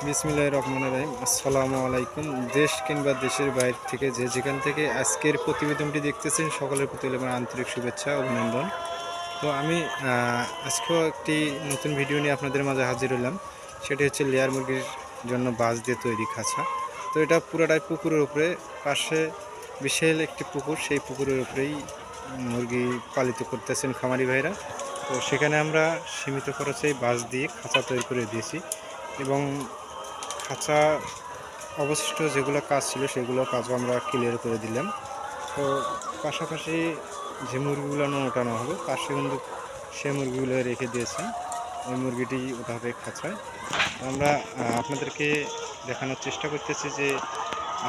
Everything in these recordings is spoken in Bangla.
বিসমিল্লাহির রহমানির রহিম। আসসালামু আলাইকুম। দেশ কিংবা দেশের বাইরে থেকে যেখান থেকে আজকের প্রতিবেদনটি দেখতেছেন সকলের প্রতি আমার আন্তরিক শুভেচ্ছা অভিনন্দন। তো আমি আজকেও একটি নতুন ভিডিও নিয়ে আপনাদের মাঝে হাজির হলাম। সেটি হচ্ছে লেয়ার মুরগির জন্য বাঁশ দিয়ে তৈরি খাঁচা। তো এটা পুরোটাই পুকুরের উপরে, পাশে বিশাল একটি পুকুর, সেই পুকুরের উপরেই মুরগি পালিত করতেছেন খামারি ভাইরা। তো সেখানে আমরা সীমিত খরচেই বাঁশ দিয়ে খাঁচা তৈরি করে দিয়েছি এবং খাঁচা অবশিষ্ট যেগুলো কাজ ছিল সেগুলো কাজও আমরা ক্লিয়ার করে দিলাম। তো পাশাপাশি যে মুরগিগুলো ওঠানো হবে পাশে কিন্তু সে মুরগিগুলো রেখে দিয়েছেন, ওই মুরগিটি ওঠা হবে খাঁচায়। আমরা আপনাদেরকে দেখানোর চেষ্টা করতেছি যে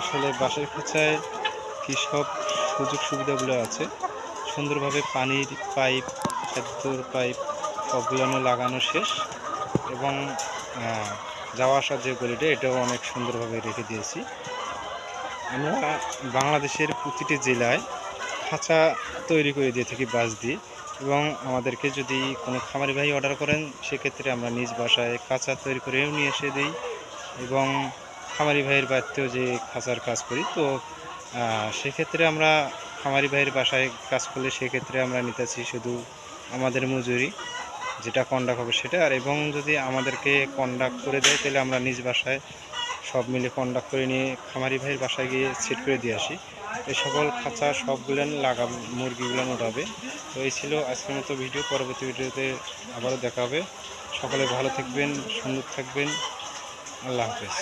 আসলে বাঁশের খাঁচায় কী সব সুযোগ সুবিধাগুলো আছে। সুন্দরভাবে পানির পাইপ, খাদ্যর পাইপ সবগুলো লাগানো শেষ এবং যাওয়া আসার যে গলিটা এটাও অনেক সুন্দরভাবে রেখে দিয়েছি। আমরা বাংলাদেশের প্রতিটি জেলায় খাঁচা তৈরি করে দিয়ে থাকি বাঁশ দিয়ে, এবং আমাদেরকে যদি কোনো খামারি ভাই অর্ডার করেন সেক্ষেত্রে আমরা নিজ বাসায় খাঁচা তৈরি করেও নিয়ে এসে দিই এবং খামারি ভাইয়ের বাড়িতেও যে খাঁচার কাজ করি। তো সেক্ষেত্রে আমরা খামারি ভাইয়ের বাসায় কাজ করলে সেক্ষেত্রে আমরা নিতেছি শুধু আমাদের মজুরি, যেটা কন্ডাক্ট হবে সেটা। আর এবং যদি আমাদেরকে কন্ডাক্ট করে দেয় তাহলে আমরা নিজ বাসায় সব মিলে কন্ডাক্ট করে নিয়ে খামারি ভাইয়ের বাসায় গিয়ে সেট করে দিয়ে আসি। এই সকল খাঁচা সবগুলো মুরগিগুলো ওঠাবে। তো এই ছিল আজকের মতো ভিডিও। পরবর্তী ভিডিওতে আবারও দেখা হবে। সকলে ভালো থাকবেন, সুন্দর থাকবেন। আল্লাহ হাফেজ।